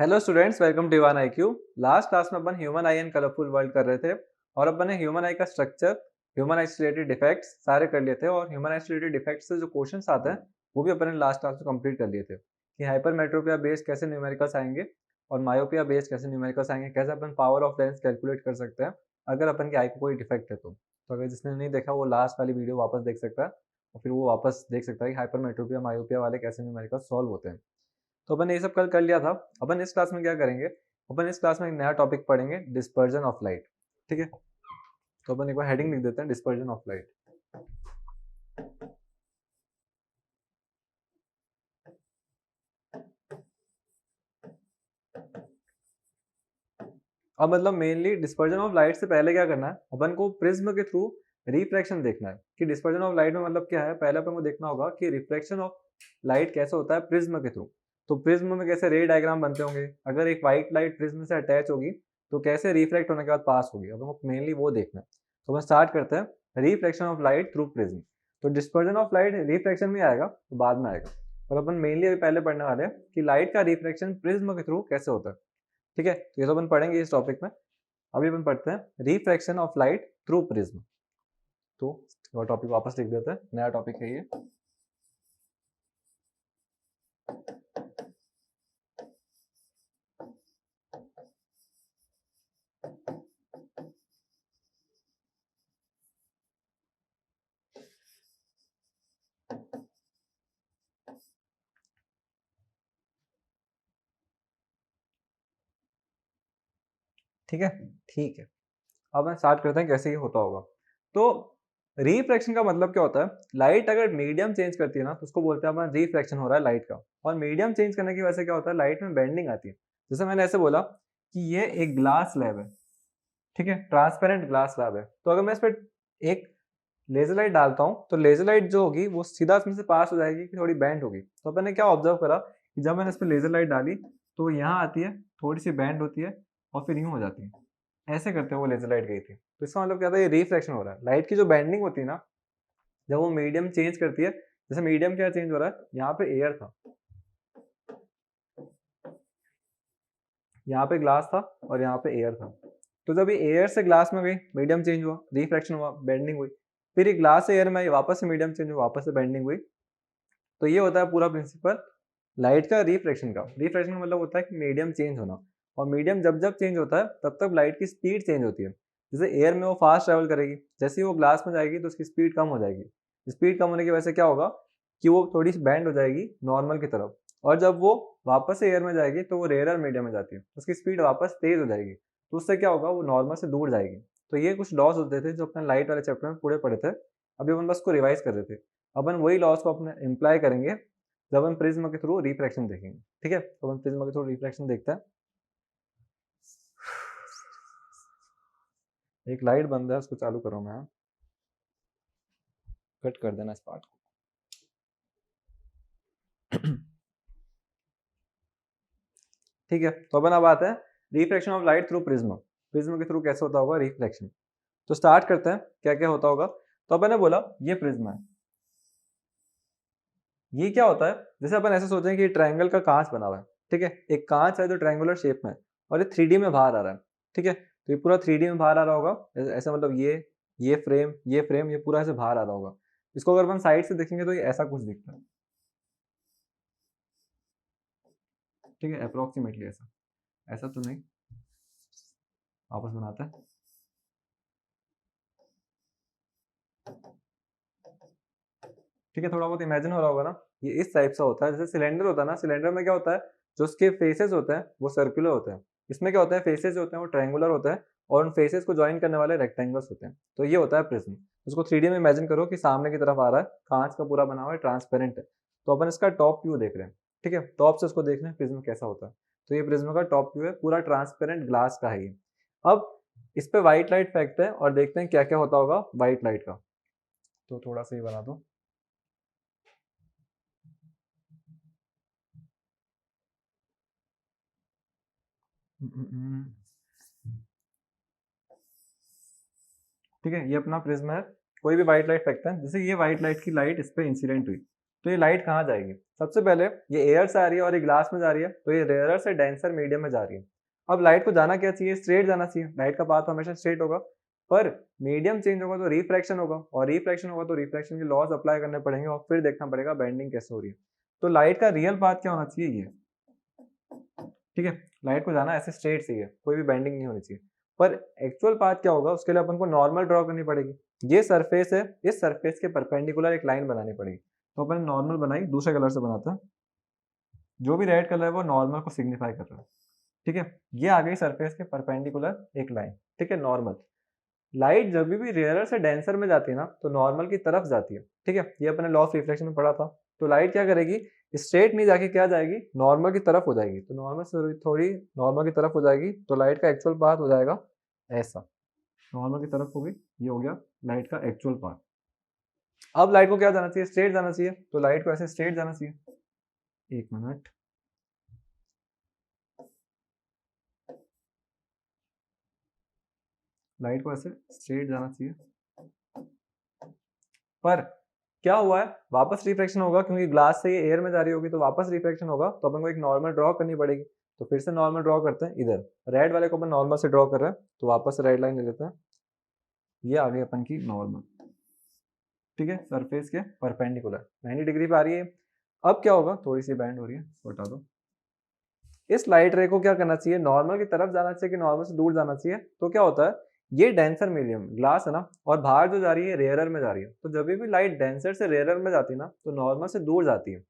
Hello students, welcome to one IQ। Last class में अपन human eye and colourful world कर रहे थे और अपन ने ह्यूमन आई का स्ट्रक्चर, ह्यूमन आई से रिलेटेड डिफेक्ट्स सारे कर लिए थे और ह्यूमन आई से रिलेटेड डिफेक्ट्स से जो क्वेश्चंस आते हैं वो भी अपन ने लास्ट क्लास में कंप्लीट कर लिए थे कि हाइपरमेट्रोपिया बेस्ड कैसे न्यूमेरिकल्स आएंगे और मायोपिया बेस्ड कैसे न्यूमेरिकल्स आएंगे, कैसे अपन पावर ऑफ लेंस कैलकुलेट कर सकते हैं अगर अपन की आई को कोई डिफेक्ट है तो अगर जिसने नहीं देखा वो लास्ट वाली वीडियो वापस देख सकता है और फिर वो वापस देख सकता है कि हाइपरमेट्रोपिया मायोपिया वाले कैसे न्यूमेरिकल्स सॉल्व होते हैं। तो अपन ने ये सब कल कर लिया था। अपन इस क्लास में क्या करेंगे, अपन इस क्लास में एक नया टॉपिक पढ़ेंगे, डिस्पर्जन ऑफ लाइट। ठीक है, तो अपन एक बार हेडिंग लिख देते हैं, डिस्पर्जन ऑफ लाइट। अब मतलब मेनली डिस्पर्जन ऑफ लाइट से पहले क्या करना है, अपन को प्रिज्म के थ्रू रिफ्रैक्शन देखना है कि डिस्पर्जन ऑफ लाइट में मतलब क्या है। पहले अपन को देखना होगा कि रिफ्लेक्शन ऑफ लाइट कैसे होता है प्रिज्म के थ्रू। तो प्रिज्म में कैसे रे डायग्राम बनते होंगे, अगर एक व्हाइट लाइट प्रिज्म से अटैच होगी तो कैसे रिफ्लेक्ट होने के बाद पास होगी, अपन को मेनली वो देखना है। तो अपन स्टार्ट करते हैं reflection of light through prism. तो डिस्पर्जन ऑफ लाइट रिफ्लेक्शन में आएगा तो बाद में आएगा, और अपन मेनली अभी पहले पढ़ने वाले हैं कि लाइट का रिफ्लेक्शन प्रिज्म के थ्रू कैसे होता है। ठीक है, तो ये तो अपन पढ़ेंगे इस टॉपिक में। अभी अपन पढ़ते हैं refraction of light through prism. तो वो टॉपिक वापस लिख देते हैं, नया टॉपिक है ये। ठीक है, ठीक है। अब हम स्टार्ट करते हैं कैसे ये होता होगा। तो रिफ्रैक्शन का मतलब क्या होता है, लाइट अगर मीडियम चेंज करती है ना तो उसको बोलते हैं अपन रिफ्रैक्शन हो रहा है लाइट का। और मीडियम चेंज करने की वजह से क्या होता है, लाइट में बेंडिंग आती है। जैसे मैंने ऐसे बोला कि ये एक ग्लास स्लैब है, ठीक है, ट्रांसपेरेंट ग्लास स्लैब है। तो अगर मैं इस पर एक लेजर लाइट डालता हूँ तो लेजर लाइट जो होगी वो सीधा इसमें से पास हो जाएगी कि थोड़ी बेंड होगी। तो अपन ने क्या ऑब्जर्व करा कि जब मैंने इस पर लेजर लाइट डाली तो यहाँ आती है, थोड़ी सी बेंड होती है और फिर यूं हो जाती है। ऐसे करते हुए वो लेजर लाइट गई थी। तो इसका मतलब क्या था, ये रिफ्लेक्शन हो रहा है। लाइट की जो बेंडिंग होती है ना, जब वो मीडियम चेंज करती है, जैसे मीडियम क्या चेंज हो रहा है, यहाँ पे एयर था, यहाँ पे ग्लास था और यहाँ पे एयर था। तो जब ये एयर से ग्लास में गई, मीडियम चेंज हुआ, रिफ्रैक्शन हुआ, बेंडिंग हुई। फिर ये ग्लास से एयर में आई, वापस से मीडियम चेंज हुआ, वापस से बेंडिंग हुई। तो ये होता है पूरा प्रिंसिपल लाइट का रिफ्रैक्शन का। रिफ्रैक्शन का मतलब होता है कि मीडियम चेंज होना। और मीडियम जब जब चेंज होता है तब तक लाइट की स्पीड चेंज होती है। जैसे एयर में वो फास्ट ट्रेवल करेगी, जैसे ही वो ग्लास में जाएगी तो उसकी स्पीड कम हो जाएगी। स्पीड कम होने की वजह से क्या होगा कि वो थोड़ी सी बैंड हो जाएगी नॉर्मल की तरफ। और जब वो वापस से एयर में जाएगी तो वो रेयर मीडियम में जाती है, उसकी स्पीड वापस तेज हो जाएगी। तो उससे क्या होगा, वो नॉर्मल से दूर जाएगी। तो ये कुछ लॉस होते थे जो अपने लाइट वाले चैप्टर में पूरे पढ़े थे। अभी अपन बस को रिवाइज कर रहे थे। अपन वही लॉस को अपने इम्प्लाई करेंगे जब हम प्रिज्म के थ्रू रिफ्रैक्शन देखेंगे। ठीक है, तो हम प्रिज्म के थ्रू रिफ्रैक्शन देखते हैं। एक लाइट बंद है, उसको चालू करो, मैं कट कर देना इस पार्ट को। ठीक है, तो अपन अब आते हैं refraction of light through prism. Prism के थ्रू कैसे होता होगा रिफ्लेक्शन। तो स्टार्ट करते हैं क्या क्या होता होगा। तो अपन ने बोला ये प्रिज्म है। ये क्या होता है, जैसे अपन ऐसे सोचें कि ट्रायंगल का कांच बना हुआ है। ठीक है, एक कांच है जो ट्रायंगुलर शेप में है और ये 3D में बाहर आ रहा है। ठीक है, तो ये पूरा 3D में बाहर आ रहा होगा। ऐसा मतलब ये फ्रेम, ये फ्रेम, ये पूरा ऐसे बाहर आ रहा होगा। इसको अगर अपन साइड से देखेंगे तो ये ऐसा कुछ दिखता है। ठीक है, अप्रोक्सीमेटली ऐसा, ऐसा तो नहीं, वापस बनाते हैं। ठीक है, थोड़ा बहुत इमेजिन हो रहा होगा ना। ये इस टाइप से होता है, जैसे सिलेंडर होता है ना, सिलेंडर में क्या होता है, जो उसके फेसेस होते हैं वो सर्कुलर होते हैं। इसमें क्या होता है, फेसेस जो होते हैं वो ट्रायंगुलर होते हैं और उन फेसेस को ज्वाइन करने वाले रेक्टेंगल्स होते हैं। तो ये होता है प्रिज्म। उसको 3D में इमेजिन करो कि सामने की तरफ आ रहा है, कांच का पूरा बना हुआ है, ट्रांसपेरेंट है। तो अपन इसका टॉप व्यू देख रहे हैं। ठीक है, टॉप से उसको देख रहे हैं प्रिज्म कैसा होता है। तो ये प्रिज्म का टॉप व्यू है, पूरा ट्रांसपेरेंट ग्लास का है ये। अब इस पे व्हाइट लाइट फेंकते हैं और देखते हैं क्या क्या होता होगा व्हाइट लाइट का। तो थोड़ा सा ये बना दो। ठीक है, ये अपना प्रिज्म है। कोई भी व्हाइट लाइट फेंकता है, जैसे ये व्हाइट लाइट की लाइट इस पे इंसिडेंट हुई। तो ये लाइट कहाँ जाएगी? सबसे पहले ये एयर से आ रही है और ये ग्लास में जा रही है, तो ये रेयरर से डेंसर मीडियम में जा रही है। अब लाइट को जाना क्या चाहिए? स्ट्रेट जाना चाहिए। लाइट का पाथ हमेशा स्ट्रेट होगा, पर मीडियम चेंज होगा तो रिफ्रैक्शन होगा, और रिफ्रैक्शन होगा तो रिफ्रैक्शन के लॉज अप्लाई करने पड़ेंगे और फिर देखना पड़ेगा बेंडिंग कैसे हो रही है। तो लाइट का रियल पाथ क्या होना चाहिए? ये, ठीक है, लाइट को जाना ऐसे स्ट्रेट से ही है, कोई भी बेंडिंग नहीं होनी चाहिए। पर एक्चुअल पाथ क्या होगा? उसके लिए अपन को नॉर्मल ड्रॉ करनी पड़ेगी। ये सरफेस है, इस सरफेस के परपेंडिकुलर एक लाइन बनानी पड़ेगी। तो अपन नॉर्मल बनाई, दूसरे कलर से बनाता है। जो भी रेड कलर है वो नॉर्मल को सिग्निफाई कर रहा है, ठीक है। ये आ गई सरफेस के परपेंडिकुलर एक लाइन, ठीक है, नॉर्मल। लाइट जब भी रेयरर से डेंसर में जाती है ना, तो नॉर्मल की तरफ जाती है, ठीक है। ये अपने लॉ ऑफ रिफ्लेक्शन में पढ़ा था। तो लाइट क्या करेगी? स्ट्रेट नहीं जाके क्या जाएगी? नॉर्मल की तरफ हो जाएगी। तो नॉर्मल से थोड़ी नॉर्मल की तरफ हो जाएगी, तो लाइट का एक्चुअल पाथ हो जाएगा ऐसा, नॉर्मल की तरफ होगी। ये हो गया लाइट का एक्चुअल पाथ। अब लाइट को क्या जाना चाहिए? स्ट्रेट जाना चाहिए। तो लाइट को ऐसे स्ट्रेट जाना चाहिए। एक मिनट, लाइट को ऐसे स्ट्रेट जाना चाहिए, पर क्या हुआ है? वापस रिफ्लेक्शन होगा, क्योंकि ग्लास से ये एयर में जा रही होगी, तो वापस रिफ्लेक्शन होगा। तो अपन को एक नॉर्मल ड्रॉ करनी पड़ेगी। तो फिर से नॉर्मल ड्रॉ करते हैं। इधर रेड वाले को अपन नॉर्मल से ड्रॉ कर रहे हैं, तो वापस से रेड लाइन ले लेते हैं। ये आ गई अपन की नॉर्मल, ठीक है, सरफेस के परपेंडिकुलर 90 डिग्री पे आ रही है। अब क्या होगा? थोड़ी सी बैंड हो रही है, हटा दो। इस लाइट रे को क्या करना चाहिए? नॉर्मल की तरफ जाना चाहिए कि नॉर्मल से दूर जाना चाहिए? तो क्या होता है, ये डेंसर मीडियम ग्लास है ना, और बाहर जो जा रही है रेयरर में जा रही है। तो जब भी लाइट डेंसर से रेयरर में जाती है ना, तो नॉर्मल से दूर जाती है,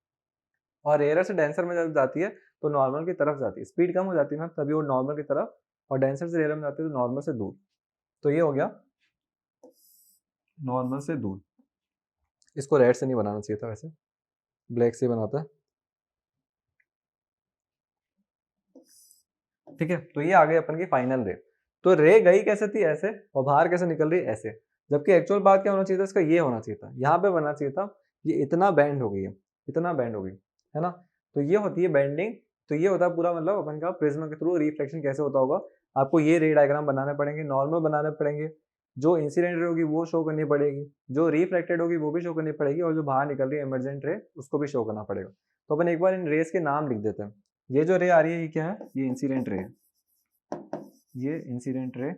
और रेयरर से डेंसर में जब जाती है तो नॉर्मल की तरफ जाती है। स्पीड कम हो जाती है ना, तभी वो नॉर्मल की तरफ, और डेंसर से रेयरर में जाती है तो नॉर्मल से दूर। तो ये हो गया नॉर्मल से दूर। इसको रेड से नहीं बनाना चाहिए था, वैसे ब्लैक से बनाता है, ठीक है। तो ये आ गई अपन की फाइनल रे। तो रे गई कैसे थी? ऐसे, और बाहर कैसे निकल रही? ऐसे। जबकि एक्चुअल बात क्या होना चाहिए था? इसका ये होना चाहिए था, यहाँ पे बनना चाहिए था। ये इतना बैंड हो गई है, इतना बैंड हो गई है ना। तो ये होती है बेंडिंग। तो ये होता है पूरा मतलब अपन का प्रिज्म के थ्रू रिफ्लेक्शन कैसे होता होगा। आपको ये रे डायग्राम बनाने पड़ेंगे, नॉर्मल बनाने पड़ेंगे, जो इंसिडेंट रे होगी वो शो करनी पड़ेगी, जो रिफ्लेक्टेड होगी वो भी शो करनी पड़ेगी, और जो बाहर निकल रही है इमरजेंट रे उसको भी शो करना पड़ेगा। तो अपन एक बार इन रेस के नाम लिख देते हैं। ये जो रे आ रही है ये क्या है? ये इंसिडेंट रे है, ये इंसिडेंट रे।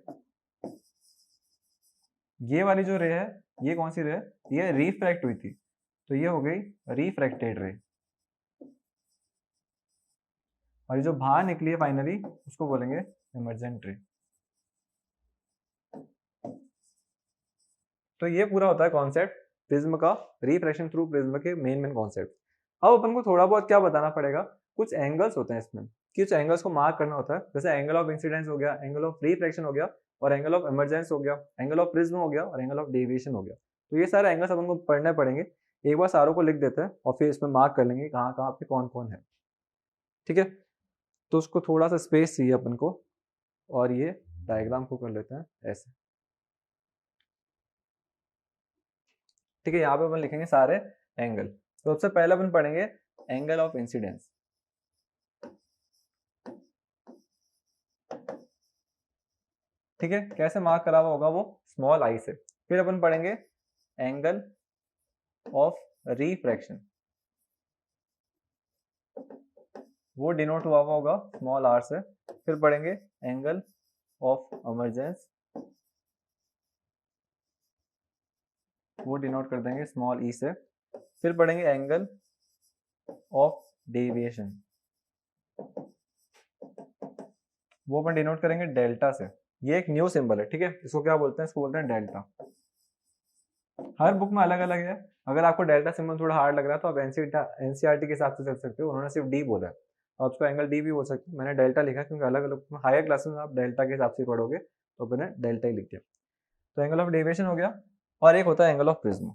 ये वाली जो रे है, ये कौन सी रे है? ये रिफ्रैक्ट हुई थी, तो ये हो गई रिफ्रैक्टेड रे। और ये जो बाहर निकली है फाइनली, उसको बोलेंगे इमर्जेंट रे। तो ये पूरा होता है कॉन्सेप्ट प्रिज्म का, रिफ्रैक्शन थ्रू प्रिज्म के मेन मेन कॉन्सेप्ट। अब अपन को थोड़ा बहुत क्या बताना पड़ेगा? कुछ एंगल्स होते हैं इसमें, कुछ एंगल्स को मार्क करना होता है। जैसे एंगल ऑफ इंसिडेंस हो गया, एंगल ऑफ रिफ्रैक्शन हो गया, और एंगल ऑफ इमरजेंस हो गया, एंगल ऑफ प्रिज्म हो गया, और एंगल ऑफ डेविएशन हो गया। तो ये सारे एंगल्स अपन को पढ़ने पड़ेंगे। एक बार सारों को लिख देते हैं और फिर इसमें मार्क कर लेंगे कहाँ कहाँ पे कौन कौन है, ठीक है। तो उसको थोड़ा सा स्पेस चाहिए अपन को, और ये डायग्राम को कर लेते हैं ऐसे, ठीक है। यहाँ पे अपन लिखेंगे सारे एंगल। तो सबसे पहले अपन पढ़ेंगे एंगल ऑफ इंसिडेंस, ठीक है। कैसे मार्क करा हुआ होगा? वो स्मॉल आई से। फिर अपन पढ़ेंगे एंगल ऑफ रिफ्रैक्शन, वो डिनोट हुआ हुआ होगा स्मॉल आर से। फिर पढ़ेंगे एंगल ऑफ इमरजेंस, वो डिनोट कर देंगे स्मॉल ई से। फिर पढ़ेंगे एंगल ऑफ डेविएशन, वो अपन डिनोट करेंगे डेल्टा से। ये एक न्यू सिंबल है, ठीक है। इसको क्या बोलते हैं? इसको बोलते हैं डेल्टा। हर बुक में अलग अलग है। अगर आपको डेल्टा सिंबल थोड़ा हार्ड लग रहा है तो आप एनसीईआरटी के हिसाब से चल सकते हो, उन्होंने सिर्फ डी बोला है। आप उसको एंगल डी भी बोल सकते हो, मैंने डेल्टा लिखा क्योंकि अलग अलग हायर क्लासेस में आप डेल्टा के हिसाब से पढ़ोगे, तो मैंने डेल्टा ही लिख दिया। तो एंगल ऑफ डेविएशन हो गया, और एक होता है एंगल ऑफ प्रिज्म,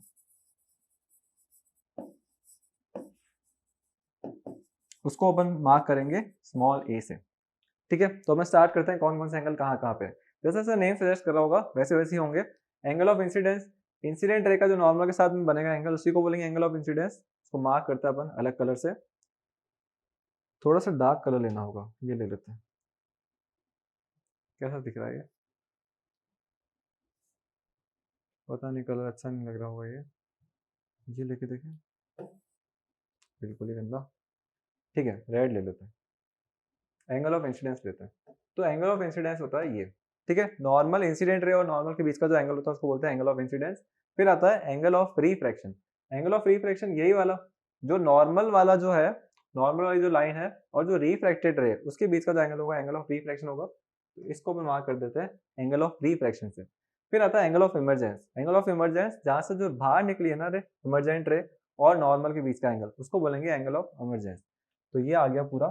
उसको अपन मार्क करेंगे स्मॉल ए से, ठीक है। तो मैं स्टार्ट करते हैं कौन कौन से एंगल कहाँ कहाँ पे है। जैसे जैसे नेम सजेस्ट कर रहा होगा वैसे वैसे ही होंगे। Angle of incidence, incident ray का जो नॉर्मल के साथ में बनेगा एंगल, उसी को बोलेंगे एंगल ऑफ इंसिडेंस। उसको मार्क करते हैं अपन अलग कलर से। थोड़ा सा डार्क कलर लेना होगा, ये ले लेते हैं। कैसा दिख रहा है ये? पता नहीं, कलर अच्छा नहीं लग रहा होगा ये लेके देखें। बिल्कुल ही गंदा। ठीक है, रेड ले लेते हैं, एंगल ऑफ इंसिडेंस लेते हैं। तो एंगल ऑफ इंसिडेंस होता है ये, ठीक है। नॉर्मल इंसिडेंट रे और नॉर्मल के बीच का जो एंगल होता है उसको बोलते हैं एंगल ऑफ इंसिडेंस। फिर आता है angle of refraction. Angle of refraction यही वाला, जो नॉर्मल वाला जो है, नॉर्मल वाली जो लाइन है और जो रिफ्रैक्टेड रे उसके बीच का जो एंगल होगा, एंगल ऑफ रिफ्रैक्शन होगा। तो इसको अपन मार्क कर देते हैं एंगल ऑफ रिफ्रैक्शन से। फिर आता है angle of emergence. Angle of emergence जहां से जो बाहर निकली है ना रे, इमरजेंट रे और नॉर्मल के बीच का एंगल, उसको बोलेंगे एंगल ऑफ इमरजेंस। तो ये आ गया पूरा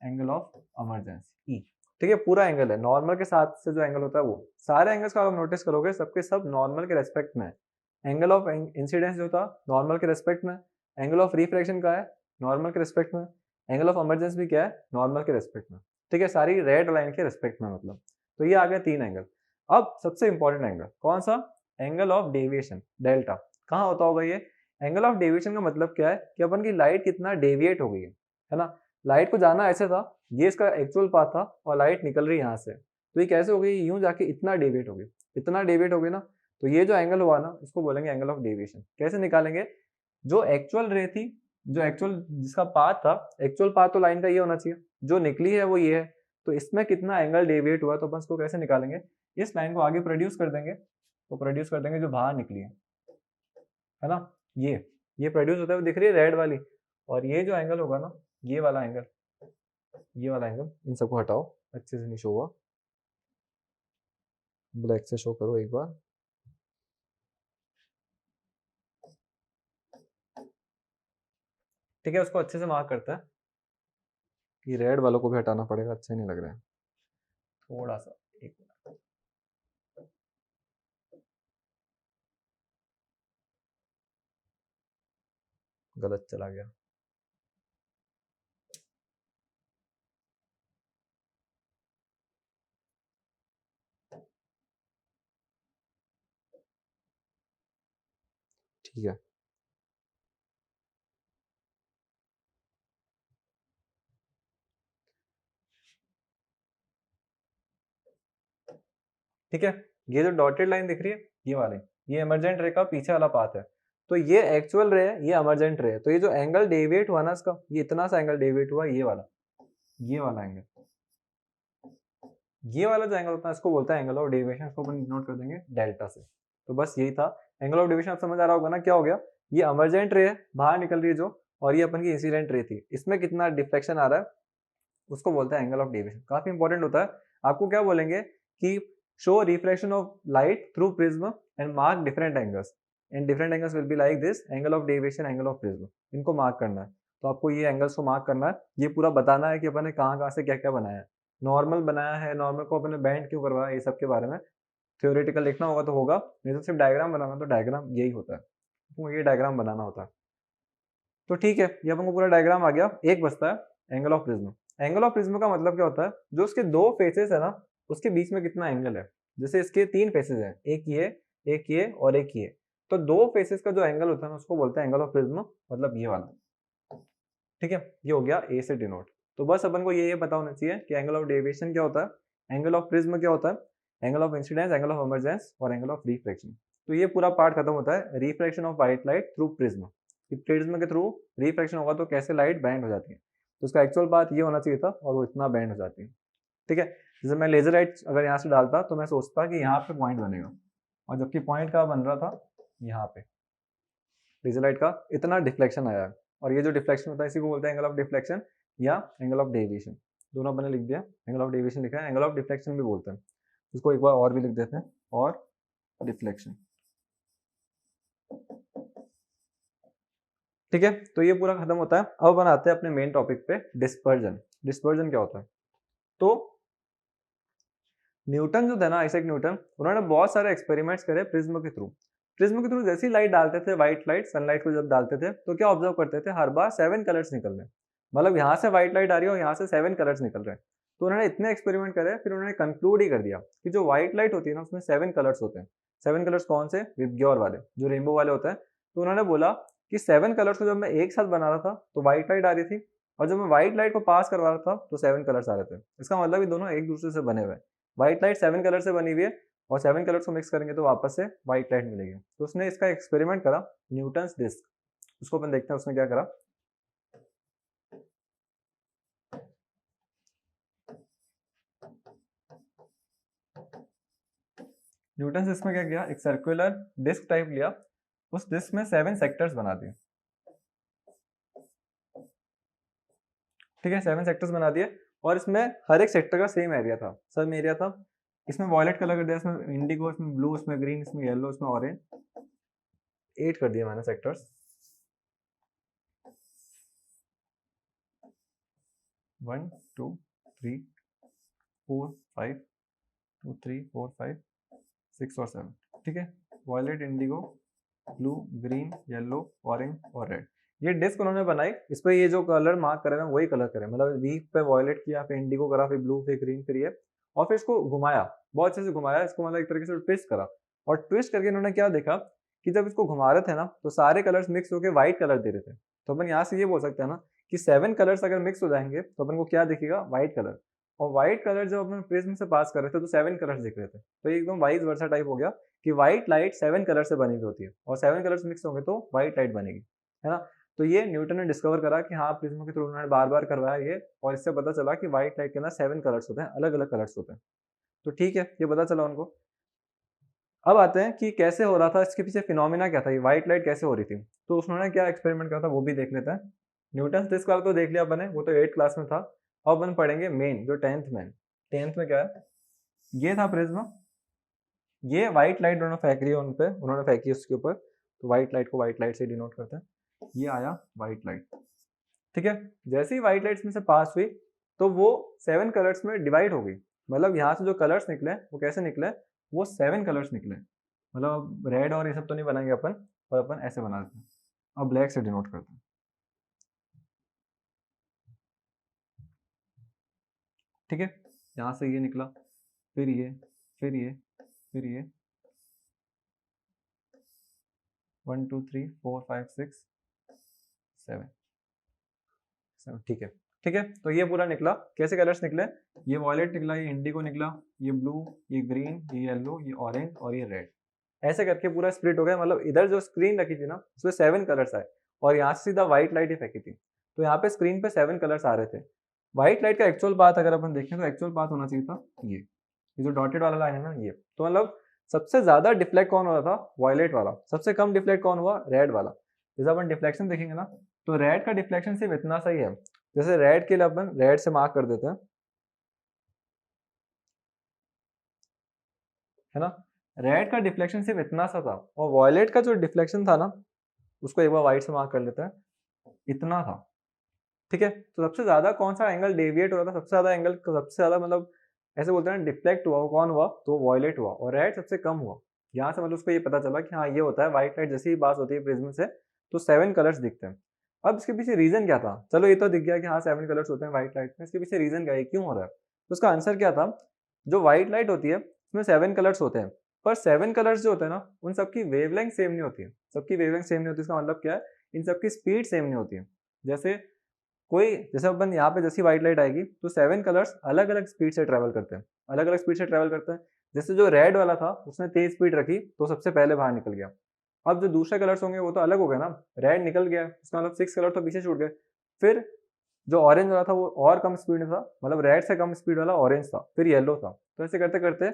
एंगल ऑफ इमरजेंस ई। ठीक है, पूरा एंगल है, नॉर्मल के साथ से जो एंगल होता है वो। सारे एंगल्स का आप नोटिस करोगे सबके सब नॉर्मल के रेस्पेक्ट में है। एंगल ऑफ इंसिडेंस जो था नॉर्मल के रेस्पेक्ट में, एंगल ऑफ रिफ्रैक्शन का है नॉर्मल के रेस्पेक्ट में, एंगल ऑफ इमरजेंस भी क्या है, नॉर्मल के रेस्पेक्ट में। ठीक है, सारी रेड लाइन के रेस्पेक्ट में मतलब। तो ये आ गया 3 एंगल। अब सबसे इंपॉर्टेंट एंगल कौन सा, एंगल ऑफ डेविएशन, डेल्टा। कहाँ होता होगा ये? एंगल ऑफ डेविएशन का मतलब क्या है कि अपन की लाइट कितना डेविएट हो गई है ना। लाइट को जाना ऐसे था, ये इसका एक्चुअल पाथ था और लाइट निकल रही है यहाँ से, तो ये कैसे हो गई, यूं जाके इतना डेविएट हो गई, इतना डेविएट हो गई ना। तो ये जो एंगल हुआ ना, इसको बोलेंगे एंगल ऑफ डेविएशन। कैसे निकालेंगे, जो एक्चुअल रे थी, जो एक्चुअल जिसका पाथ था, एक्चुअल पाथ तो लाइन का ये होना चाहिए, जो निकली है वो ये है, तो इसमें कितना एंगल डेविएट हुआ, तो अपन इसको कैसे निकालेंगे, इस लाइन को आगे प्रोड्यूस कर देंगे, तो प्रोड्यूस कर देंगे जो बाहर निकली है ना। ये प्रोड्यूस होता है, वो दिख रही है रेड वाली, और ये जो एंगल होगा ना, ये वाला एंगल, ये वाला एंगल, इन सबको हटाओ, अच्छे से नहीं शो हुआ, ब्लैक से शो करो एक बार। ठीक है, उसको अच्छे से मार्क करता है। ये रेड वालों को भी हटाना पड़ेगा, अच्छे नहीं लग रहे हैं थोड़ा सा, एक मिनट। गलत चला गया। ठीक है, ठीक है, ये जो डॉटेड लाइन दिख रही है, ये वाली, ये इमरजेंट रे का पीछे वाला पाथ है। तो ये एक्चुअल रे है, ये इमरजेंट रे है। तो ये जो एंगल डेविएट हुआ ना इसका, ये इतना सा एंगल डेविएट हुआ, ये वाला एंगल, ये वाला जो एंगल होता है इसको बोलता है एंगल ऑफ डेविएशन। इसको अपन नोट कर देंगे डेल्टा से। तो बस यही था एंगल ऑफ डेविएशन। आप समझ आ रहा होगा ना क्या हो गया, ये इमरजेंट रे है, बाहर निकल रही है जो, और ये अपन की इंसिडेंट रे थी, इसमें कितना डिफ्लेक्शन आ रहा है, उसको बोलते हैं एंगल ऑफ डेविएशन। काफी इंपॉर्टेंट होता है। आपको क्या बोलेंगे कि show reflection of light through prism and mark different angles, and different angles will be like this, angle of deviation, angle of prism. इनको मार्क करना है। तो आपको ये एंगल्स को मार्क करना है, ये पूरा बताना है कि अपन ने कहाँ कहाँ से क्या क्या बनाया है। नॉर्मल बनाया है, नॉर्मल को अपन ने बैंड क्यों करवाया, ये सब के बारे में थ्योरेटिकल लिखना होगा तो होगा, नहीं तो सिर्फ डायग्राम बनाना, तो डायग्राम यही होता है, तो ये डायग्राम बनाना होता है। तो ठीक है, ये अपन को पूरा डायग्राम आ गया। एक बचता है angle of prism. Angle of prism का मतलब क्या होता है, जो उसके 2 फेसेस है ना, उसके बीच में कितना एंगल है। जैसे इसके 3 फेसेस हैं, एक ये और एक ये, तो 2 फेसेस का जो एंगल होता है ना, उसको बोलते हैं एंगल ऑफ प्रिज्म, मतलब ये वाला। ठीक है, ये हो गया ए से डिनोट। तो बस अपन को ये पता होना चाहिए कि एंगल ऑफ डेविएशन क्या होता है, एंगल ऑफ प्रिज्म क्या होता है, angle of incidence, angle of emergence और एंगल ऑफ रिफ्लेक्शन। तो ये पूरा पार्ट खत्म होता है reflection of white light through prism. Prism के थ्रू रिफ्लेक्शन होगा तो कैसे लाइट बैंड हो जाती है, तो उसका एक्चुअल पाथ ये होना चाहिए था और वो इतना बैंड हो जाती है। ठीक है, जैसे मैं लेजर लाइट अगर यहाँ से डालता तो मैं सोचता कि यहाँ पे पॉइंट बनेगा, और जबकि पॉइंट का बन रहा था यहाँ पे। लेजर लाइट का इतना डिफ्लेक्शन आया है, और ये जो डिफ्लेक्शन होता है इसी को बोलते हैं एंगल ऑफ डिफ्लेक्शन या एंगल ऑफ डेविएशन। दोनों मैंने लिख दिया, एंगल ऑफ डेविएशन लिखा है, एंगल ऑफ डिफ्लेक्शन भी बोलते हैं। इसको एक बार और भी लिख देते हैं, और डिफ्लेक्शन। ठीक है, तो ये पूरा खत्म होता है। अब अपन आते हैं अपने मेन टॉपिक पे, डिस्पर्जन। डिस्पर्जन क्या होता है, तो न्यूटन जो था ना, आइजैक न्यूटन, उन्होंने बहुत सारे एक्सपेरिमेंट्स करे प्रिज्म के थ्रू। प्रिज्म के थ्रू जैसी लाइट डालते थे, व्हाइट लाइट, सनलाइट को जब डालते थे, तो क्या ऑब्जर्व करते थे, हर बार 7 कलर्स निकल रहे हैं। मतलब यहाँ से व्हाइट लाइट आ रही है और यहाँ से 7 कलर्स निकल रहे हैं। तो उन्होंने इतने एक्सपेरिमेंट करे, फिर उन्होंने कंक्लूड ही कर दिया कि जो व्हाइट लाइट होती है ना, उसमें 7 कलर्स होते हैं। 7 कलर्स कौन से, विबग्योर वाले, जो रेनबो वाले होते हैं। तो उन्होंने बोला कि 7 कलर्स को जब मैं एक साथ बना रहा था तो व्हाइट लाइट आ रही थी, और जब मैं व्हाइट लाइट को पास करवा रहा था तो 7 कलर्स आ रहे थे। इसका मतलब ये दोनों एक दूसरे से बने हुए हैं। व्हाइट लाइट 7 कलर से बनी हुई है, और 7 कलर्स को मिक्स करेंगे तो वापस से व्हाइट लाइट मिलेगी। तो उसने इसका एक्सपेरिमेंट करा, न्यूटन्स डिस्क। उसको अपन देखते हैं उसने क्या करा। न्यूटन इसमें क्या किया, एक सर्कुलर डिस्क टाइप लिया, उस डिस्क में 7 सेक्टर्स बना दिए। ठीक है, 7 सेक्टर्स बना दिए और इसमें हर एक सेक्टर का सेम एरिया था, सेम एरिया था। इसमें वॉयलेट कलर कर दिया, इसमें इंडिगो, इसमें ब्लू, इसमें ग्रीन, इसमें येलो, इसमें ऑरेंज, 8 कर दिया मैंने सेक्टर्स। 1 2 3 4 5 2 3 4 5 6 और 7। ठीक है, violet, indigo, blue, green, yellow, orange और रेड। ये डिस्क उन्होंने बनाई, इस पे ये जो कलर मार्क करे हैं वही कलर करे, मतलब वी पे वॉयलेट किया, फिर इंडिगो करा, फिर ब्लू, फिर ग्रीन, फिर ये, और फिर इसको घुमाया, बहुत अच्छे से घुमाया इसको, मतलब एक तरीके से ट्विस्ट करा। और ट्विस्ट करके इन्होंने क्या देखा कि जब इसको घुमा रहे थे ना तो सारे कलर्स मिक्स होकर व्हाइट कलर दे रहे थे। तो अपन यहाँ से ये बोल सकते हैं ना कि 7 कलर्स अगर मिक्स हो जाएंगे तो अपन को क्या दिखेगा, व्हाइट कलर। और व्हाइट कलर जब अपन प्रिज्म से पास कर रहे थे तो 7 कलर्स दिख रहे थे, तो ये एकदम वाइस वर्सा टाइप हो गया कि व्हाइट लाइट 7 कलर से बनी हुई होती है और 7 कलर्स मिक्स होंगे तो व्हाइट लाइट बनेगी, है ना। तो ये न्यूटन ने डिस्कवर करा कि हाँ, प्रिज्म के थ्रू उन्होंने बार बार करवाया ये, और इससे पता चला कि व्हाइट लाइट के अंदर 7 कलर्स होते हैं, अलग अलग कलर्स होते हैं। तो ठीक है, ये पता चला उनको। अब आते हैं कि कैसे हो रहा था, इसके पीछे फिनोमिना क्या था, ये व्हाइट लाइट कैसे हो रही थी। तो उन्होंने क्या एक्सपेरिमेंट करा था वो भी देख लेते हैं। न्यूटन डिस्क वाला तो देख लिया अपन ने, वो तो 8th क्लास में था। अब अपन पढ़ेंगे मेन, जो 10th में। 10th में क्या है, ये था प्रिज्म, ये व्हाइट लाइट उन्होंने फेंक रही है उन पे, उन्होंने फेंकी उसके ऊपर, तो व्हाइट लाइट को व्हाइट लाइट से डिनोट करते हैं। ये आया व्हाइट लाइट। ठीक है, जैसे ही व्हाइट लाइट्स में से पास हुई तो वो 7 कलर्स में डिवाइड हो गई, मतलब यहाँ से जो कलर्स निकले वो कैसे निकले, वो 7 कलर्स निकले। मतलब रेड और ये सब तो नहीं बनाएंगे अपन, पर अपन ऐसे बना देते हैं। अब ब्लैक से डिनोट करते हैं। ठीक है, यहाँ से ये निकला, फिर ये, फिर ये, फिर ये, 1 2 3 4 5 6 7 7। ठीक है, ठीक है, तो ये पूरा निकला। कैसे कलर्स निकले, ये वॉयलेट निकला, ये इंडिगो निकला, ये ब्लू, ये ग्रीन, ये येलो, ये ऑरेंज और ये रेड। ऐसे करके पूरा स्प्लिट हो गया, मतलब इधर जो स्क्रीन रखी थी ना उसमें 7 कलर्स आए, और यहाँ से सीधा व्हाइट लाइट ही फेंकी थी, तो यहाँ पे स्क्रीन पे 7 कलर्स आ रहे थे। व्हाइट लाइट का एक्चुअल पाथ अगर अपन देखें तो एक्चुअल पाथ होना चाहिए था ये जो डॉटेड वाला लाइन है ना, ये तो मतलब सबसे ज्यादा डिफ्लेक्ट कौन हो रहा था, वॉयलेट वाला। सबसे कम डिफ्लेक्ट कौन हुआ, रेड वाला। जैसे अपन डिफ्लेक्शन देखेंगे ना तो रेड का डिफ्लेक्शन सिर्फ इतना सही है, जैसे रेड के लिए अपन रेड से मार्क कर देते हैं, है ना। रेड का डिफ्लेक्शन सिर्फ इतना सा था, और वॉयलेट का जो डिफ्लेक्शन था ना उसको एक बार व्हाइट से मार्क कर लेते हैं, इतना था। ठीक है, तो सबसे ज्यादा कौन सा एंगल डेविएट हो रहा था, सबसे ज्यादा एंगल, सबसे ज्यादा मतलब ऐसे बोलते हैं डिफ्लेक्ट हुआ, वो कौन हुआ, तो वॉयलेट हुआ, और रेड सबसे कम हुआ। यहाँ से मतलब उसको ये पता चला कि हाँ ये होता है, व्हाइट लाइट जैसे ही पास होती है प्रिज्म से तो 7 कलर्स दिखते हैं। अब इसके पीछे रीजन क्या था, चलो ये तो दिख गया कि हाँ 7 कलर्स होते हैं व्हाइट लाइट में, इसके पीछे रीजन क्या है, क्यों हो रहा है। तो उसका आंसर क्या था, जो व्हाइट लाइट होती है उसमें 7 कलर्स होते हैं, पर 7 कलर्स जो होते हैं ना उन सबकी वेवलेंथ सेम नहीं होती है, सबकी वेवलेंथ सेम नहीं होती। इसका मतलब क्या है, इन सबकी स्पीड सेम नहीं होती है। जैसे कोई, जैसे अपन यहाँ पे जैसी व्हाइट लाइट आएगी तो 7 कलर्स अलग अलग स्पीड से ट्रेवल करते हैं, अलग अलग स्पीड से ट्रेवल करते हैं। जैसे जो रेड वाला था उसने तेज स्पीड रखी तो सबसे पहले बाहर निकल गया। अब जो दूसरे कलर्स होंगे वो तो अलग हो गए ना, रेड निकल गया, उसका मतलब 6 कलर तो पीछे छूट गए। फिर जो ऑरेंज वाला था वो और कम स्पीड में था, मतलब रेड से कम स्पीड वाला ऑरेंज था, फिर येलो था। तो ऐसे करते करते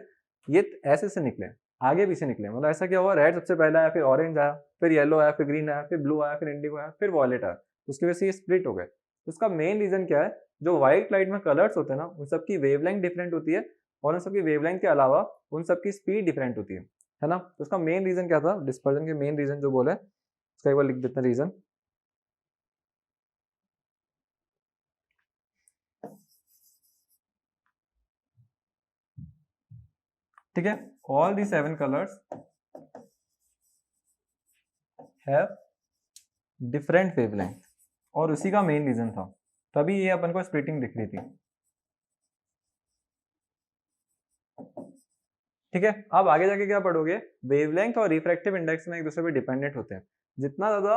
ये ऐसे से निकले, आगे पीछे निकले। मतलब ऐसा क्या हुआ, रेड सबसे पहले आया, फिर ऑरेंज आया, फिर येलो आया, फिर ग्रीन आया, फिर ब्लू आया, फिर इंडिगो आया, फिर वॉयलेट आया। उसकी वजह से ये स्प्लिट हो गए। उसका मेन रीजन क्या है, जो व्हाइट लाइट में कलर्स होते हैं ना उन सबकी वेवलेंथ डिफरेंट होती है, और उन सबकी वेवलेंथ के अलावा उन सबकी स्पीड डिफरेंट होती है ना। तो उसका मेन रीजन क्या था, डिस्पर्जन के मेन रीजन जो बोले उसका एक बार लिख देते हैं रीजन। ठीक है, all the 7 colours have different wavelength, और उसी का मेन रीजन था, तभी ये अपन को स्प्लिटिंग दिख रही थी। ठीक है, अब आगे जाके क्या पढ़ोगे, वेवलेंथ और रिफ्रैक्टिव इंडेक्स में एक दूसरे पे डिपेंडेंट होते हैं। जितना ज्यादा,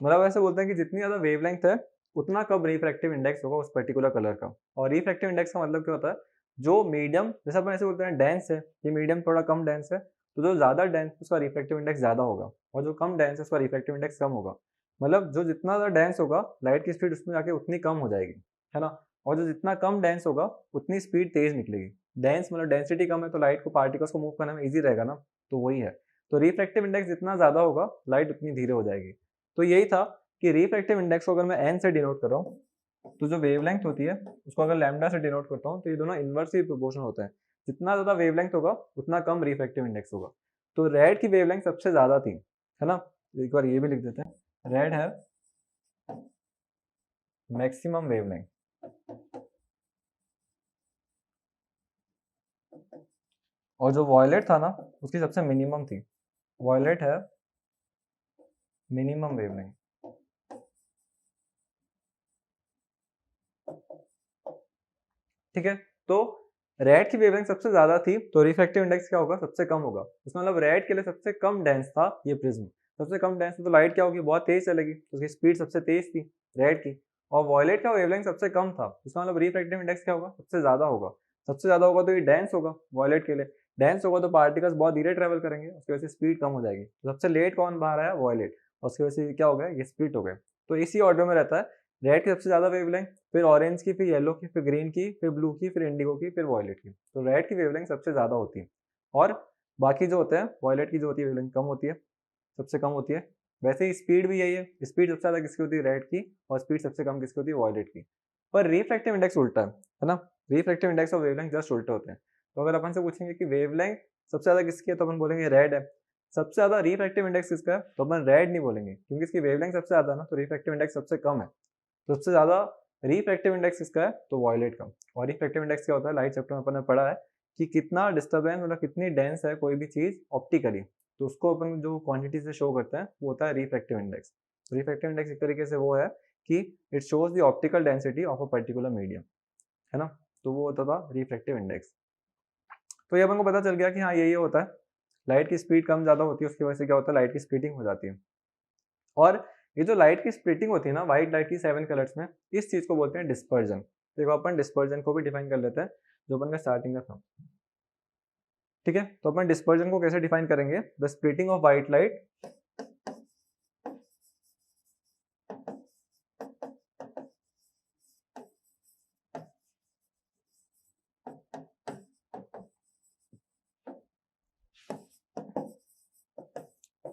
मतलब ऐसे बोलते हैं कि जितनी ज्यादा वेवलेंथ है उतना कम रिफ्रैक्टिव इंडेक्स होगा उस पर्टिकुलर कलर का। और रिफ्रैक्टिव इंडेक्स का मतलब क्या होता है, जो मीडियम, जैसे अपन ऐसे बोलते हैं डेंस है, ये मीडियम थोड़ा कम डेंस है, तो जो ज्यादा डेंस उसका रिफ्रैक्टिव इंडेक्स ज्यादा होगा, और जो कम डेंस है उसका रिफ्रैक्टिव इंडेक्स कम होगा। मतलब जो जितना ज्यादा डेंस होगा लाइट की स्पीड उसमें जाके उतनी कम हो जाएगी, है ना। और जो जितना कम डेंस होगा उतनी स्पीड तेज निकलेगी। डेंस मतलब डेंसिटी कम है तो लाइट को पार्टिकल्स को मूव करने में ईजी रहेगा ना, तो वही है। तो रिफ्रैक्टिव इंडेक्स जितना ज़्यादा होगा लाइट उतनी धीरे हो जाएगी। तो यही था कि रिफ्रैक्टिव इंडेक्स को अगर मैं एन से डिनोट कर रहा हूँ तो जो वेवलेंथ होती है उसको अगर लैम्डा से डिनोट करता हूँ तो ये दोनों इन्वर्सली प्रोपोर्शनल होते हैं। जितना ज़्यादा वेवलेंथ होगा उतना कम रिफ्रैक्टिव इंडेक्स होगा। तो रेड की वेवलेंथ सबसे ज़्यादा थी, है ना। एक बार ये भी लिख देते हैं, रेड है मैक्सिमम वेवलेंथ, और जो वॉयलेट था ना उसकी सबसे मिनिमम थी। वॉयलेट है मिनिमम वेवलेंथ। ठीक है, तो रेड की वेवलेंथ सबसे ज्यादा थी तो रिफ्रैक्टिव इंडेक्स क्या होगा, सबसे कम होगा। इसका मतलब रेड के लिए सबसे कम डेंस था ये प्रिज्म, सबसे कम डेंस था तो लाइट क्या होगी, बहुत तेज चलेगी, तो उसकी स्पीड सबसे तेज थी रेड की। और वॉयलेट का वेवलेंथ सबसे कम था, इसका मतलब रिफ्रैक्टिव इंडेक्स क्या होगा, सबसे ज्यादा होगा। सबसे ज्यादा होगा तो ये डेंस होगा वॉयलेट के लिए, डेंस होगा तो पार्टिकल्स बहुत धीरे ट्रेवल करेंगे, उसकी वजह से स्पीड कम हो जाएगी। तो सबसे लेट कौन बाहर आया, वॉयलेट, और उसकी वजह से क्या हो गया, ये स्प्लिट हो गए। तो इसी ऑर्डर में रहता है, रेड की सबसे ज्यादा वेवलेंथ, फिर ऑरेंज की, फिर येलो की, फिर ग्रीन की, फिर ब्लू की, फिर इंडिगो की, फिर वॉयलेट की। तो रेड की वेवलेंथ सबसे ज्यादा होती है, और बाकी जो होते हैं वॉयलेट की जो होती है वेवलेंथ कम होती है, सबसे कम होती है। वैसे ही स्पीड भी यही है, स्पीड सबसे ज्यादा किसकी होती है, रेड की, और स्पीड सबसे कम किसकी होती है, वॉयलेट की। पर रिफ्रैक्टिव इंडेक्स उल्टा है ना, रिफ्रैक्टिव इंडेक्स और वेवलेंथ जस्ट उल्टे होते हैं। तो अगर अपन से पूछेंगे कि वेवलेंथ सबसे ज्यादा किसकी है तो अपन बोलेंगे रेड है। सबसे ज्यादा रिफ्रैक्टिव इंडेक्स किसका है तो अपन रेड नहीं बोलेंगे, क्योंकि इसकी वेवलेंथ सबसे ज्यादा ना, तो रिफ्रैक्टिव इंडेक्स सबसे कम है। तो सबसे ज्यादा रिफ्रैक्टिव इंडेक्स किसका है तो वॉयलेट का। और रिफ्रैक्टिव इंडेक्स क्या होता है, लाइट चैप्टर में अपन ने पढ़ा है कि कितना डिस्टर्बेंस मतलब कितनी डेंस है कोई भी चीज ऑप्टिकली, तो उसको अपन जो क्वांटिटी से शो करते हैं वो होता है रिफ्रैक्टिव इंडेक्स। रिफ्रैक्टिव इंडेक्स एक तरीके से वो है कि it shows the optical density of a particular medium, है ना। तो वो होता था रिफ्रैक्टिव इंडेक्स। तो ये अपन को पता चल गया कि हाँ यही होता है, लाइट की स्पीड कम ज्यादा होती है, उसकी वजह से क्या होता है, लाइट की स्प्लिटिंग हो जाती है। और ये जो लाइट की स्प्लिटिंग होती है ना व्हाइट लाइट की 7 कलर्स में, इस चीज को बोलते हैं डिस्पर्जन। देखो अपन डिस्पर्जन को भी डिफाइन कर लेते हैं, जो अपन का स्टार्टिंग का था। ठीक है, तो अपन डिस्पर्जन को कैसे डिफाइन करेंगे, the splitting of white light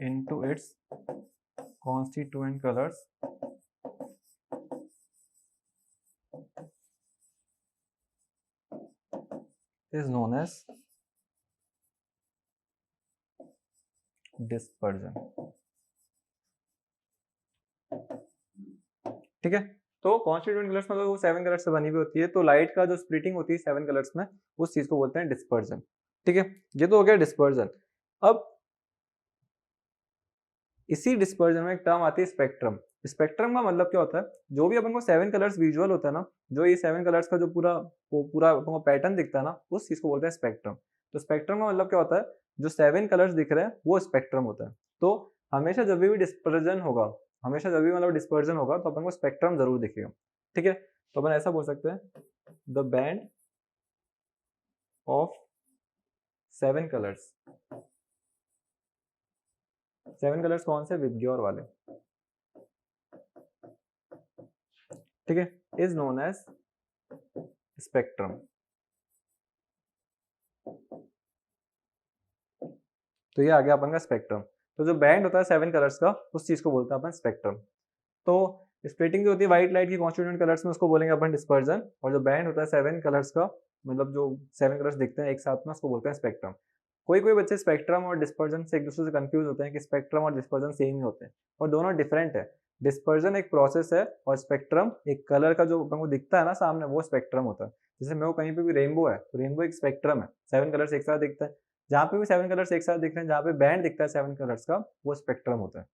into its constituent colors is known as dispersion। ठीक है, तो कॉन्स्टिट्यूएंट कलर्स मतलब वो 7 कलर्स से बनी हुई होती है, तो लाइट का जो स्प्लिटिंग होती है 7 कलर्स में, उस चीज को बोलते हैं डिस्पर्जन। ठीक है, ये तो हो गया डिस्पर्जन। अब इसी डिस्पर्जन में एक टर्म आती है स्पेक्ट्रम। स्पेक्ट्रम का मतलब क्या होता है, जो भी अपन को 7 कलर्स विजुअल होता है ना, जो ये 7 कलर्स का जो पूरा अपन को पैटर्न दिखता है ना, उस चीज को बोलते हैं स्पेक्ट्रम। तो स्पेक्ट्रम का मतलब क्या होता है, जो 7 कलर्स दिख रहे हैं वो स्पेक्ट्रम होता है। तो हमेशा जब भी डिस्पर्जन होगा, हमेशा जब भी मतलब डिस्पर्जन होगा तो अपन को स्पेक्ट्रम जरूर दिखेगा। ठीक है, तो अपन ऐसा बोल सकते हैं, the band of 7 colours. 7 colours कौन से, विबग्योर वाले। ठीक है, इज नोन एज स्पेक्ट्रम। तो ये आ गया अपन का स्पेक्ट्रम। तो जो बैंड होता है 7 कलर्स का, उस चीज को बोलते हैं अपन स्पेक्ट्रम। तो स्प्लिटिंग जो होती है व्हाइट लाइट की कॉन्स्टिट्यूएंट कलर्स में, उसको बोलेंगे अपन डिस्पर्जन। और जो बैंड होता है 7 कलर्स का, मतलब जो 7 कलर्स दिखते हैं एक साथ में, उसको बोलते हैं स्पेक्ट्रम। कोई कोई बच्चे स्पेक्ट्रम और डिस्पर्जन से एक दूसरे से कंफ्यूज होते हैं कि स्पेक्ट्रम और डिस्पर्जन सेम ही होते हैं, और दोनों डिफरेंट है। डिस्पर्जन एक प्रोसेस है और स्पेक्ट्रम एक कलर का जो अपन को दिखता है ना सामने, वो स्पेक्ट्रम होता है। जैसे मेरे को कहीं पे भी रेनबो है तो रेनबो एक स्पेक्ट्रम है, 7 कलर्स एक साथ दिखता है। जहाँ पे भी 7 कलर्स एक साथ दिख रहे हैं, जहाँ पे बैंड दिखता है 7 कलर्स का, वो स्पेक्ट्रम होता है।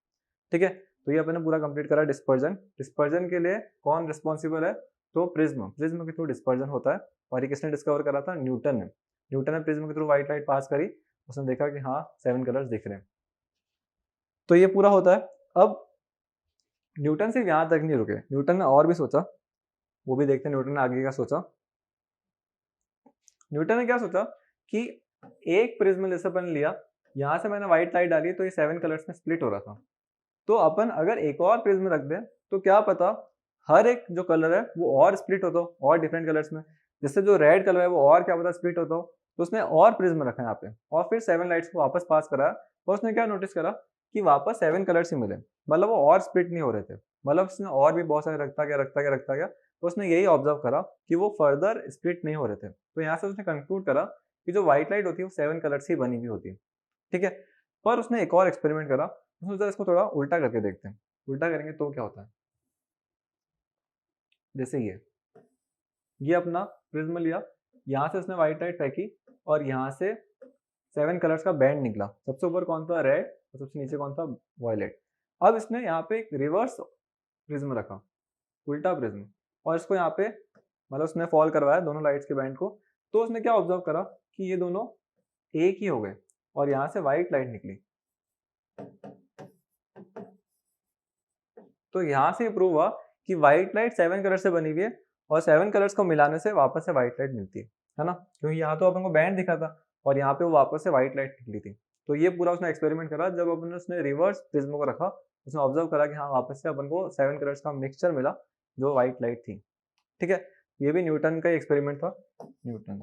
ठीक है, तो ये अपने पूरा कंप्लीट करा डिस्पर्जन। डिस्पर्जन के लिए कौन रिस्पॉन्सिबल है, तो प्रिज्म। प्रिज्म के थ्रू डिस्पर्जन होता है, और ये किसने डिस्कवर करा था, न्यूटन ने। न्यूटन ने प्रिज्म के थ्रू व्हाइट लाइट पास करी, उसने देखा कि हाँ 7 कलर्स दिख रहे हैं। तो ये पूरा होता है। अब न्यूटन सिर्फ यहाँ तक नहीं रुके, न्यूटन ने और भी सोचा, वो भी देखते हैं न्यूटन ने आगे क्या सोचा। न्यूटन ने क्या सोचा कि एक प्रिज्म जैसे अपन लिया, यहाँ से मैंने व्हाइट लाइट डाली तो ये 7 कलर्स में स्प्लिट हो रहा था। तो अपन अगर एक और प्रिज्म रख दें तो क्या पता हर एक जो कलर है वो और स्प्लिट होता हो और डिफरेंट कलर्स में। जैसे जो रेड कलर है वो और क्या पता स्प्लिट होता हो, तो उसने और प्रिज्म रखा है यहाँ पे और फिर 7 लाइट्स को वापस पास करा और उसने क्या नोटिस करा कि वापस 7 कलर्स ही मिले, मतलब वो और स्प्लिट नहीं हो रहे थे, मतलब उसने और भी बहुत सारे रखता गया, तो उसने यही ऑब्जर्व करा कि वो फर्दर स्प्लिट नहीं हो रहे थे। तो यहाँ से उसने कंक्लूड करा कि जो व्हाइट लाइट होती है वो 7 कलर्स ही बनी हुई होती है, ठीक है। पर उसने एक और एक्सपेरिमेंट करा, उसने सोचा इसको थोड़ा उल्टा करके देखते हैं, उल्टा करेंगे तो क्या होता है। जैसे ये अपना प्रिज्म लिया, यहाँ से उसने व्हाइट लाइट फेंकी और यहाँ से 7 कलर्स का बैंड निकला। सबसे ऊपर कौन था, रेड, और सबसे नीचे कौन था, वायलेट। अब इसने यहाँ पे एक रिवर्स प्रिज्म रखा, उल्टा प्रिज्म, और इसको यहाँ पे मतलब उसने फॉल करवाया दोनों लाइट्स के बैंड को। तो उसने क्या ऑब्जर्व करा कि ये दोनों एक ही हो गए और यहाँ से व्हाइट लाइट निकली। तो यहाँ से प्रूव हुआ कि व्हाइट लाइट 7 कलर से बनी हुई है और 7 कलर्स को मिलाने से वापस से व्हाइट लाइट मिलती है ना, क्योंकि यहाँ तो अपन को बैंड दिखा था और यहाँ पे वो वापस से व्हाइट लाइट निकली थी। तो ये पूरा उसने एक्सपेरिमेंट करा, जब अपन ने उसने रिवर्स प्रिज्म को रखा, उसने ऑब्जर्व करा कि हाँ वापस से अपन को 7 कलर्स का मिक्सचर मिला जो व्हाइट लाइट थी, ठीक है। ये भी न्यूटन का एक्सपेरिमेंट था, न्यूटन,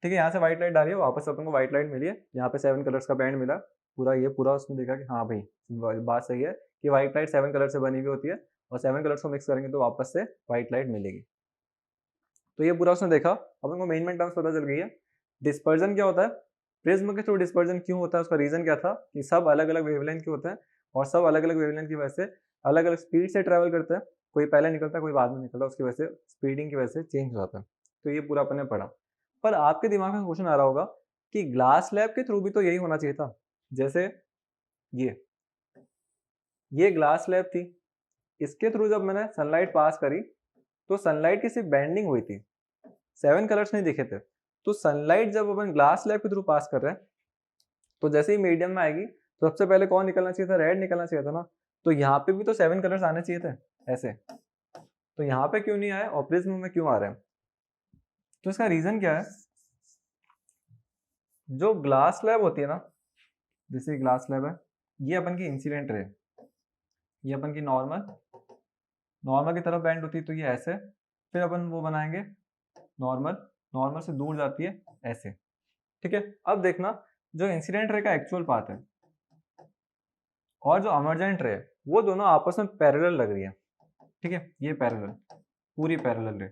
ठीक है। यहाँ से व्हाइट लाइट डाली है, वापस अपन को व्हाइट लाइट मिली है, यहाँ पे 7 कलर्स का बैंड मिला पूरा। ये पूरा उसने देखा कि हाँ भाई बात सही है कि व्हाइट लाइट 7 कलर से बनी हुई होती है और 7 कलर्स को मिक्स करेंगे तो वापस से व्हाइट लाइट मिलेगी। तो ये पूरा उसने देखा, अपन को मेन टर्म्स पता चल गई है। डिस्पर्जन क्या होता है, प्रिज्म के थ्रू डिस्पर्जन क्यों होता है, उसका रीजन क्या था कि सब अलग अलग वेवलेंथ के होते हैं और सब अलग अलग वेवलेंथ की वजह से अलग अलग स्पीड से ट्रेवल करते हैं, कोई पहले निकलता है कोई बाद में निकलता है, उसकी वजह से स्पीडिंग की वजह से चेंज हो जाता है। तो ये पूरा अपन ने पढ़ा। पर आपके दिमाग में क्वेश्चन आ रहा होगा कि ग्लास लैब के थ्रू भी तो यही होना चाहिए था। जैसे ये ग्लास लैब थी, इसके थ्रू जब मैंने सनलाइट पास करी तो सनलाइट की सिर्फ बेंडिंग हुई थी, 7 कलर्स नहीं दिखे थे। तो सनलाइट जब अपन ग्लास लैब के थ्रू पास कर रहे हैं तो जैसे ही मीडियम में आएगी तो सबसे पहले कौन निकलना चाहिए था, रेड निकलना चाहिए था ना। तो यहाँ पे भी तो 7 कलर्स आने चाहिए थे ऐसे, तो यहाँ पे क्यों नहीं आए और प्रिज्म में क्यों आ रहे हैं। तो इसका रीजन क्या है, जो ग्लास लैब होती है ना, जैसे ग्लास लैब है, ये अपन की इंसिडेंट रे, ये अपन की नॉर्मल की तरफ बेंड होती है, तो ये ऐसे, फिर अपन वो बनाएंगे नॉर्मल से दूर जाती है ऐसे, ठीक है। अब देखना जो इंसिडेंट रे का एक्चुअल पाथ है और जो अमरजेंट रे है वो दोनों आपस में पैरेलल लग रही है, ठीक है। ये पैरेलल, पूरी पैरेलल रे।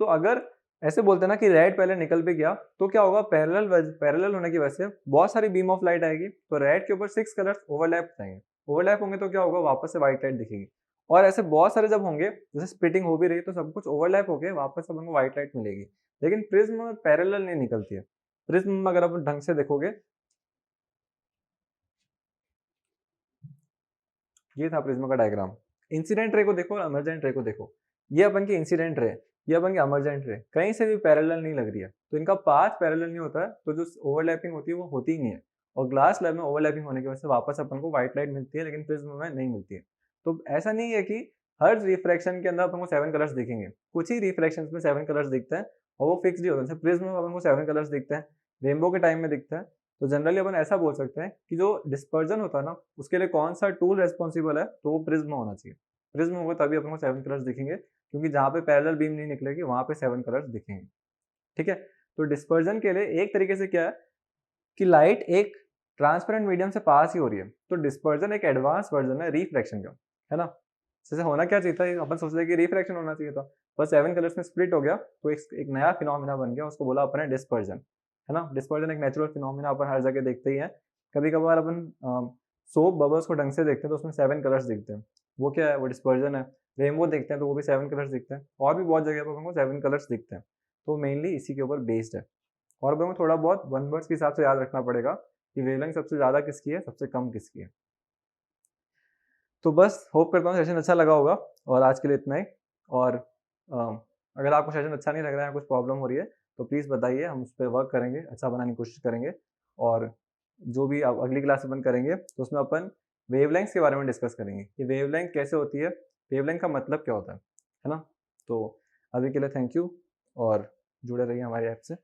तो अगर ऐसे बोलते ना कि रेड पहले निकल भी गया तो क्या होगा, पैरेलल होने की वजह से बहुत सारी बीम ऑफ लाइट आएगी, तो रेड के ऊपर 6 कलर्स ओवरलैप जाएंगे, ओवरलैप होंगे तो क्या होगा, वापस से व्हाइट लाइट दिखेगी। और ऐसे बहुत सारे जब होंगे, जैसे स्प्लिटिंग हो भी रही है तो सब कुछ ओवरलैप होके वापस अपन को व्हाइट लाइट मिलेगी। लेकिन प्रिज्म में पैरेलल नहीं निकलती है। प्रिज्म में अगर अपन ढंग से देखोगे, ये था प्रिज्म का डायग्राम। इंसिडेंट रे को देखो और इमर्जेंट रे को देखो, ये अपन की इंसिडेंट रे, ये अपन की इमर्जेंट रे, कहीं से भी पैरेलल नहीं लग रही है, तो इनका पाथ पैरेलल नहीं होता है, तो जो ओवरलैपिंग होती है वो होती ही नहीं है। और ग्लास लैब में ओवरलैपिंग होने की वजह से वापस अपन को व्हाइट लाइट मिलती है, लेकिन प्रिज्म में नहीं मिलती है। तो ऐसा नहीं है कि हर रिफ्रैक्शन के अंदर अपन को 7 कलर्स दिखेंगे, कुछ ही रिफ्रैक्शन में 7 कलर्स दिखते हैं और वो फिक्स ही होते हैं। प्रिज्म में अपन को 7 कलर्स दिखते हैं, रेनबो के टाइम में दिखता है। तो जनरली अपन ऐसा बोल सकते हैं कि जो डिस्पर्जन होता है ना, उसके लिए कौन सा टूल रेस्पॉन्सिबल है, तो वो प्रिज्म होना चाहिए। प्रिज्म होगा तभी अपन को 7 कलर्स दिखेंगे, क्योंकि जहाँ पे पैरेलल बीम नहीं निकलेगी वहां पे 7 कलर्स दिखेंगे, ठीक है। तो डिस्पर्जन के लिए एक तरीके से क्या है कि लाइट एक ट्रांसपेरेंट मीडियम से पास ही हो रही है, तो डिस्पर्जन एक एडवांस वर्जन है रिफ्रैक्शन का, है ना। जैसे होना क्या चाहिए था, अपन सोचते कि रिफ्रैक्शन होना चाहिए था, बस 7 कलर्स में स्प्लिट हो गया तो एक नया फिनोमिना बन गया, उसको बोला अपन ने डिस्पर्जन, है ना। डिस्पर्जन एक नेचुरल फिनोमिना अपन हर जगह देखते ही है। कभी कभार अपन सोप बबल्स को ढंग से देखते हैं तो उसमें 7 कलर्स दिखते हैं, वो क्या है, वो डिस्पर्जन है। रेनबो देखते हैं तो वो भी 7 कलर्स दिखते हैं, और भी बहुत जगह पर हमको 7 कलर्स दिखते हैं। तो मेनली इसी के ऊपर बेस्ड है। और हमें थोड़ा बहुत वन वर्ड्स के हिसाब से याद रखना पड़ेगा कि वेवलेंथ सबसे ज़्यादा किसकी है, सबसे कम किसकी है। तो बस होप करता हूँ सेशन अच्छा लगा होगा, और आज के लिए इतना ही। और अगर आपको सेशन अच्छा नहीं लग रहा है, कुछ प्रॉब्लम हो रही है, तो प्लीज़ बताइए, हम उस पर वर्क करेंगे, अच्छा बनाने की कोशिश करेंगे। और जो भी अगली क्लास अपन करेंगे तो उसमें अपन वेवलेंथ के बारे में डिस्कस करेंगे कि वेवलेंथ कैसे होती है, वेवलेंथ का मतलब क्या होता है ना। तो अभी के लिए थैंक यू और जुड़े रहिए हमारे ऐप से।